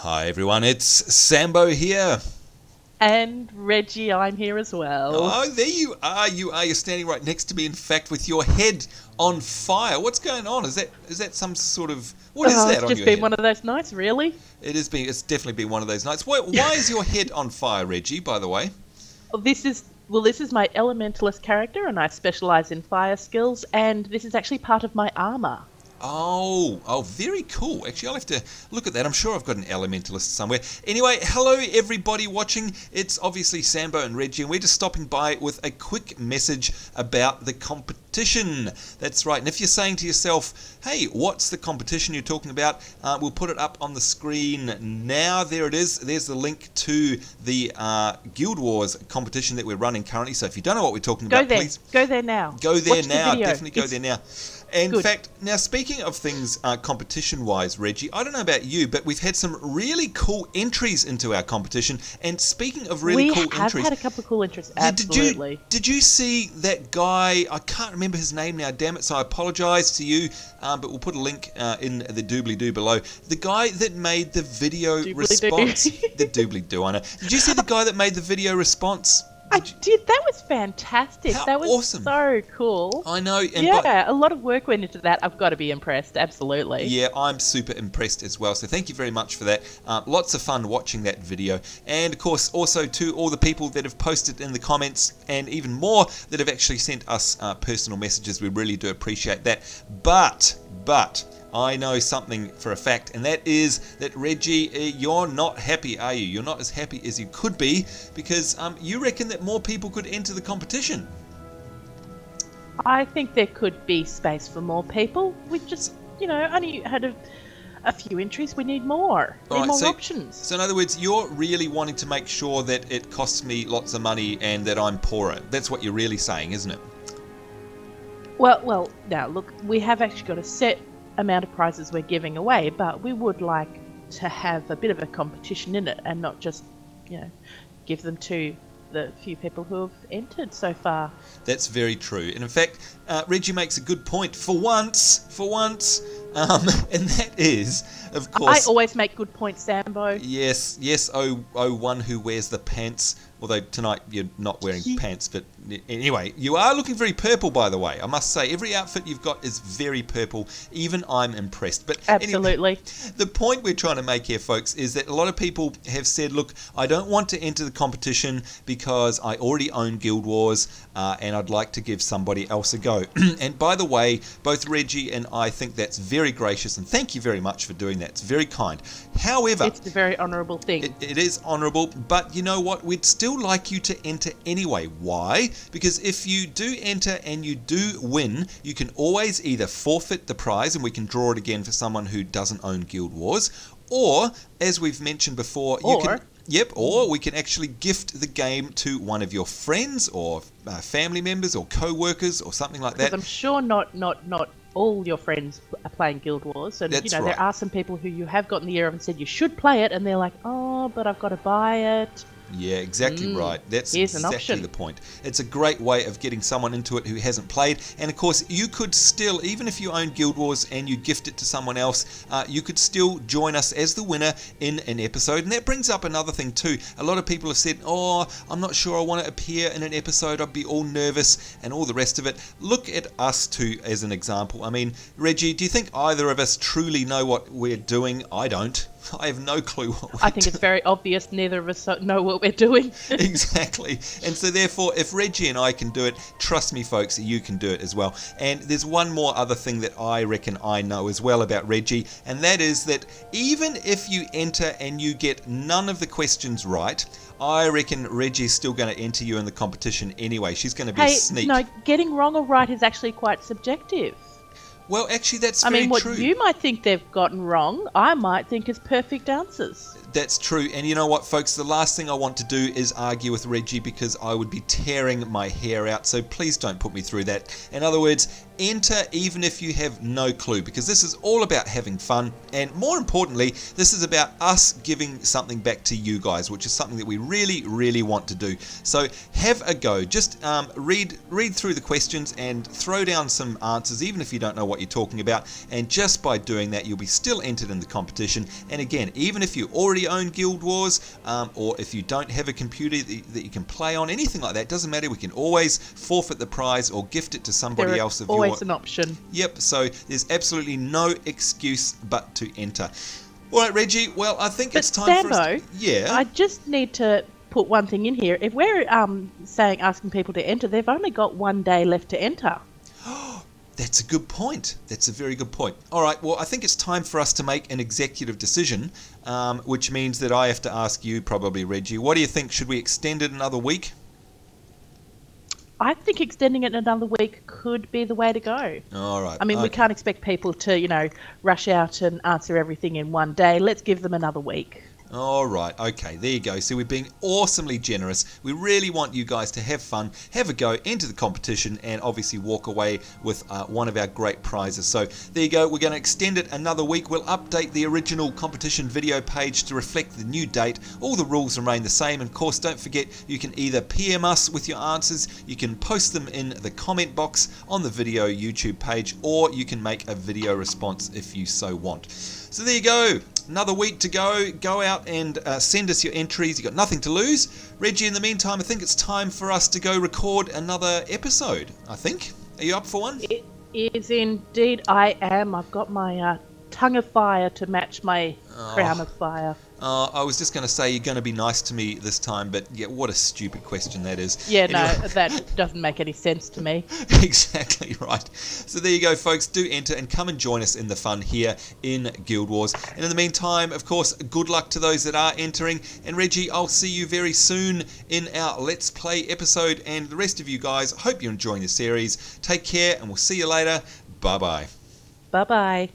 Hi everyone, it's Sambo here. And Reggie, I'm here as well. Oh, there you are. You're standing right next to me, in fact, with your head on fire. What's going on? Is that some sort of... What is that on your head? It's just been one of those nights, really. It's definitely been one of those nights. Why is your head on fire, Reggie, by the way? This is my elementalist character, and I specialise in fire skills, and this is actually part of my armour. Oh, very cool. Actually, I'll have to look at that. I'm sure I've got an elementalist somewhere. Anyway, hello everybody watching. It's obviously Sambo and Reggie, and we're just stopping by with a quick message about the competition. That's right. And if you're saying to yourself, hey, what's the competition you're talking about? We'll put it up on the screen now. There it is. There's the link to the Guild Wars competition that we're running currently. So if you don't know what we're talking about, please go there now. Go there Watch now. The Definitely go there now. In fact, now speaking of things competition-wise, Reggie, I don't know about you, but we've had some really cool entries into our competition. And speaking of really cool entries... We have had a couple of cool entries, absolutely. Did you see that guy? I can't remember his name now, damn it, so I apologise to you, but we'll put a link in the doobly-doo below. The guy that made the video response... The doobly-doo, I know. Did you see the guy that made the video response? I did. That was fantastic. That was awesome. So cool. I know. A lot of work went into that. I've got to be impressed. Absolutely. Yeah, I'm super impressed as well. So thank you very much for that. Lots of fun watching that video. And of course, also to all the people that have posted in the comments, and even more that have actually sent us personal messages. We really do appreciate that. But I know something for a fact, and that is that, Reggie, you're not happy, are you? You're not as happy as you could be, because you reckon that more people could enter the competition. I think there could be space for more people. We just, only had a few entries. We need more. We need more options. So in other words, you're really wanting to make sure that it costs me lots of money and that I'm poorer. That's what you're really saying, isn't it? Well, now, look, we have actually got a set amount of prizes we're giving away, but we would like to have a bit of a competition in it and not just, give them to the few people who have entered so far. That's very true. And in fact, Reggie makes a good point for once, and that is, of course... I always make good points, Sambo. Yes, one who wears the pants. Although tonight you're not wearing pants, but anyway, you are looking very purple, by the way. I must say, every outfit you've got is very purple. Even I'm impressed. But absolutely. Anyway, the point we're trying to make here, folks, is that a lot of people have said, look, I don't want to enter the competition because I already own Guild Wars, and I'd like to give somebody else a go. And by the way, both Reggie and I think that's very gracious, and thank you very much for doing that. It's very kind. However... It's a very honourable thing. It is honourable, but you know what? We'd still like you to enter anyway. Why? Because if you do enter and you do win, you can always either forfeit the prize and we can draw it again for someone who doesn't own Guild Wars, or, as we've mentioned before, or we can actually gift the game to one of your friends or family members or co-workers or something like that. Because I'm sure not all your friends are playing Guild Wars, and right. There are some people who you have gotten the ear of and said you should play it, and they're like, oh, but I've got to buy it. Yeah, exactly right. That's exactly the point. It's a great way of getting someone into it who hasn't played. And of course, you could still, even if you own Guild Wars and you gift it to someone else, you could still join us as the winner in an episode. And that brings up another thing too. A lot of people have said, oh, I'm not sure I want to appear in an episode. I'd be all nervous and all the rest of it. Look at us two as an example. I mean, Reggie, do you think either of us truly know what we're doing? I don't. I have no clue what we're doing. I think it's very obvious neither of us know what we're doing. Exactly. And so therefore, if Reggie and I can do it, trust me folks, you can do it as well. And there's one more other thing that I reckon I know as well about Reggie, and that is that even if you enter and you get none of the questions right, I reckon Reggie's still going to enter you in the competition anyway. She's going to be a sneak. No, getting wrong or right is actually quite subjective. Well, actually, that's very true. What you might think they've gotten wrong, I might think is perfect answers. That's true. And you know what, folks? The last thing I want to do is argue with Reggie because I would be tearing my hair out. So please don't put me through that. In other words, enter even if you have no clue, because this is all about having fun. And more importantly, this is about us giving something back to you guys, which is something that we really, really want to do. So have a go. Just read through the questions and throw down some answers, even if you don't know what what you're talking about. And just by doing that, you'll be still entered in the competition. And again, even if you already own Guild Wars, or if you don't have a computer that you can play on, anything like that, doesn't matter. We can always forfeit the prize or gift it to somebody else. Always an option. Yep, so there's absolutely no excuse but to enter. All right, Reggie, well, I think it's time for us to... Yeah? I just need to put one thing in here. If we're asking people to enter, they've only got 1 day left to enter. That's a good point. That's a very good point. All right, well, I think it's time for us to make an executive decision, which means that I have to ask you probably, Reggie, what do you think? Should we extend it another week? I think extending it another week could be the way to go. All right. I mean, we can't expect people to, rush out and answer everything in 1 day. Let's give them another week. All right, okay, there you go. So we're being awesomely generous. We really want you guys to have fun, have a go, enter the competition, and obviously walk away with one of our great prizes. So there you go. We're going to extend it another week. We'll update the original competition video page to reflect the new date. All the rules remain the same. And of course, don't forget, you can either PM us with your answers, you can post them in the comment box on the video YouTube page, or you can make a video response if you so want. So there you go. Another week to go. Go out and send us your entries. You've got nothing to lose. Reggie, in the meantime, I think it's time for us to go record another episode, I think. Are you up for one? It is indeed. I am. I've got my tongue of fire to match my crown of fire. I was just going to say you're going to be nice to me this time, but yeah, what a stupid question that is. Yeah, anyway. No, that doesn't make any sense to me. Exactly right. So there you go, folks. Do enter and come and join us in the fun here in Guild Wars. And in the meantime, of course, good luck to those that are entering. And Reggie, I'll see you very soon in our Let's Play episode. And the rest of you guys, hope you're enjoying the series. Take care, and we'll see you later. Bye-bye. Bye-bye.